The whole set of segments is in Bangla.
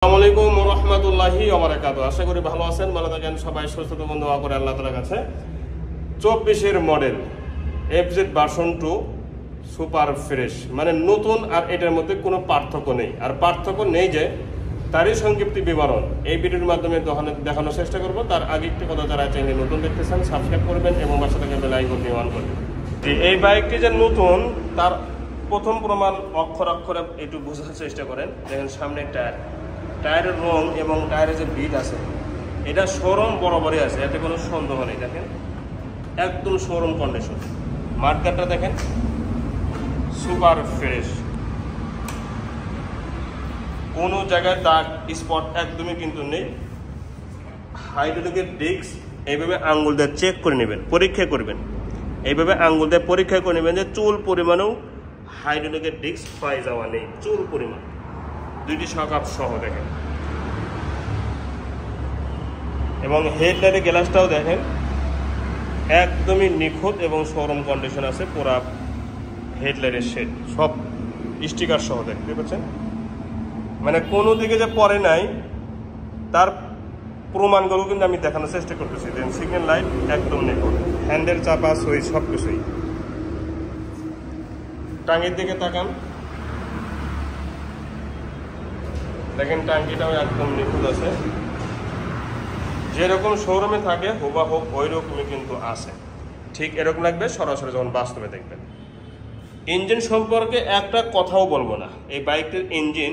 আসসালামু আলাইকুম ওয়া রাহমাতুল্লাহি ওয়া বারাকাতুহু। আশা করি ভালো আছেন, ভালো থাকেন সবাই, সুস্থ থাকুন, দোয়া করে আল্লাহ তাআলার কাছে। 24 এর model FZ version 2 super fresh, মানে নতুন, আর এটার মধ্যে কোনো পার্থক্য নেই। আর পার্থক্য নেই যে তারই সংক্ষিপ্ত বিবরণ এই ভিডিওর মাধ্যমে দেখানোর চেষ্টা করব। তার আগে একটি কথা, যারা চ্যানেলে নতুন দেখতেছেন সাবস্ক্রাইব করবেন এবং পাশে থাকা বেল আইকনটি অন করবেন। এই বাইকটি যে নতুন তার প্রথম প্রমাণ অক্ষরে একটু বোঝার চেষ্টা করেন। দেখেন সামনে টায়ারের রং এবং টায়ারের যে বিট আছে এটা শোরুম বরাবরই আছে, এতে কোনো সন্দেহ নেই। দেখেন একদম শোরুম কন্ডিশন। মার্কেটটা দেখেন সুপার ফ্রেশ, কোনো জায়গায় দাগ স্পট একদমই কিন্তু নেই। হাইড্রোলিকের ডিস্ক এইভাবে আঙ্গুল দিয়ে চেক করে নেবেন, পরীক্ষা করবেন। এইভাবে আঙ্গুল দিয়ে পরীক্ষা করে নেবেন যে চুল পরিমাণেও হাইড্রোলিকের ডিস্ক পায়ে যাওয়া নেই, চুল পরিমাণ। দুইটি শকআপ সহ দেখেন, এবং হেডলাইটের গ্লাসটাও দেখেন একদমই নিখুঁত এবং শোরুম কন্ডিশন আছে। পুরা হেডলাইটের শেড সব স্টিকার সহ দেখতে পাচ্ছেন, মানে কোনো দিকে যে পরে নাই তার প্রমাণগুলো কিন্তু আমি দেখানোর চেষ্টা করতেছি। দেন সিগন্যাল লাইট একদম নিখুঁত, হ্যান্ডেল চাপা সুইচ সব কিছুই। টাঙ্গির দিকে তাকান, দেখেন টাঙ্কিটাও একদম নিখুঁত আছে, যেরকম শোরুমে থাকে হুবাহুব ওই রকমই কিন্তু আছে। ঠিক এরকম লাগবে সরাসরি যখন বাস্তবে দেখবেন। ইঞ্জিন সম্পর্কে একটা কথাও বলবো না, এই বাইকটির ইঞ্জিন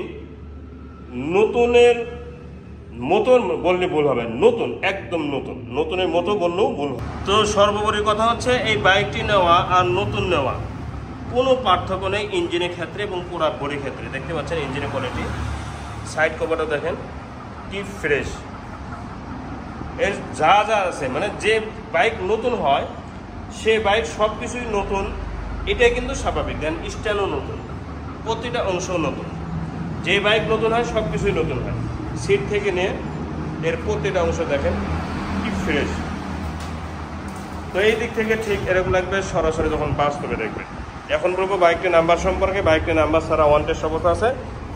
নতুনের মতন বললে ভুল হবে, নতুন একদম নতুন, নতুনের মতো বললেও ভুল হবে। তো সর্বোপরি কথা হচ্ছে এই বাইকটি নেওয়া আর নতুন নেওয়া কোনো পার্থক্য নেই ইঞ্জিনের ক্ষেত্রে এবং পুরা বডির ক্ষেত্রে। দেখতে পাচ্ছেন ইঞ্জিনের কোয়ালিটি, সাইড কভারটা দেখেন কি ফ্রেশ। এর যা যা আছে, মানে যে বাইক নতুন হয় সে বাইক সব কিছুই নতুন, এটাই কিন্তু স্বাভাবিক। দেন স্টাইলও নতুন, প্রতিটা অংশ নতুন। যে বাইক নতুন হয় সব কিছুই নতুন হয়, সিট থেকে নিয়ে এর প্রতিটা অংশ দেখেন কি ফ্রেশ। তো এই দিক থেকে ঠিক এরকম লাগবে সরাসরি যখন বাস্তবে দেখবেন। এখন বলবো বাইকটির নাম্বার সম্পর্কে। বাইকটির নাম্বার ছাড়া ওয়ান্টেড অবস্থা আছে,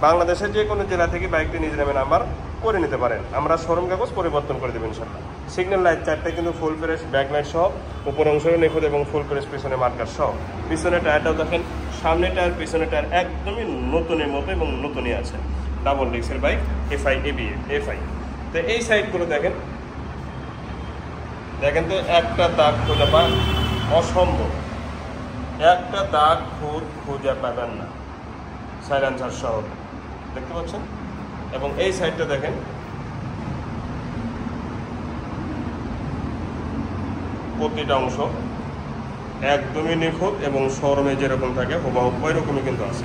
বাংলাদেশের যে কোনো জেলা থেকে বাইকটি নিজের নামে নাম্বার করে নিতে পারেন, আমরা শোরুম কাগজ পরিবর্তন করে দেবেন ইনশাল্লাহ। সিগন্যাল লাইট চারটে কিন্তু ফুল ফ্রেশ, ব্যাক লাইট সহ, উপর অংশেও নিখুঁত এবং ফুল ফ্রেশ, পিছনে মার্কার সহ। পিছনে টায়ারটাও দেখেন, সামনে টায়ার পিছনে টায়ার একদমই নতুনের মতো এবং নতুনই আছে। ডাবল ডিস্কের বাইক, FI ABA FI। তো এই সাইডগুলো দেখেন, দেখেন তো একটা দাগ খুঁজে পান অসম্ভব, একটা দাগ খুঁজে পাবেন না সাইলেন্সার সহ, দেখতে পাচ্ছেন। এবং এই সাইডটা দেখেন প্রতিটা অংশ একদমই নিখুঁত এবং শোরুমে যেরকম থাকে হুবহু ওই রকমই কিন্তু আছে।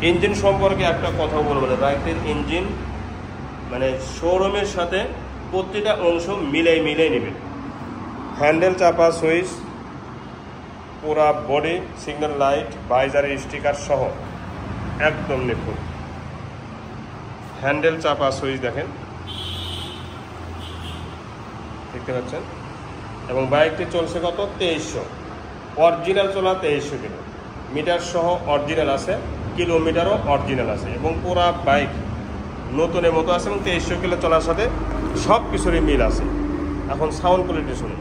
ইঞ্জিন সম্পর্কে একটা কথাও বলবো না, বাইকটির ইঞ্জিন মানে শোরুমের সাথে প্রতিটা অংশ মিলাই নেবেন। হ্যান্ডেল চাপা সুইচ, পুরা বডি, সিগন্যাল লাইট, ভাইজারের স্টিকার সহ একদম নিখুঁত। হ্যান্ডেল চাপা সুইচ দেখেন, দেখতে পাচ্ছেন। এবং বাইকটি চলছে কত, 2300, অরিজিনাল চলা 2300 কিলো মিটার সহ অরিজিনাল আছে, কিলোমিটারও অরিজিনাল আছে, এবং পুরা বাইক নতুনের মতো আছে এবং 2300 কিলো চলার সাথে সব কিছুরই মিল আছে। এখন সাউন্ড কোয়ালিটি শুনুন।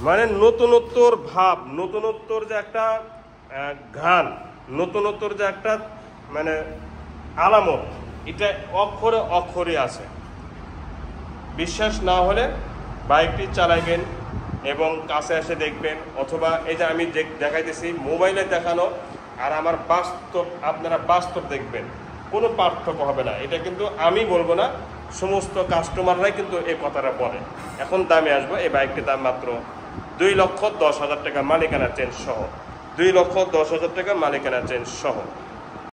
মানে নতুনত্বর ভাব, নতুনত্বর যে একটা ঘ্রাণ, নতুনত্বর যে একটা মানে আলামত, এটা অক্ষরে আছে। বিশ্বাস না হলে বাইকটি চালাইবেন এবং কাছে এসে দেখবেন, অথবা এই যে আমি দেখাইতেছি মোবাইলে দেখানো আর আমার বাস্তব, আপনারা বাস্তব দেখবেন, কোনো পার্থক্য হবে না। এটা কিন্তু আমি বলবো না, সমস্ত কাস্টমাররাই কিন্তু এই কথাটা বলে। এখন দামে আসবো, এই বাইকটির দাম মাত্র 2,10,000 টাকা মালিকানা চেঞ্জ সহ, 2,10,000 টাকা মালিকানা চেঞ্জ সহ।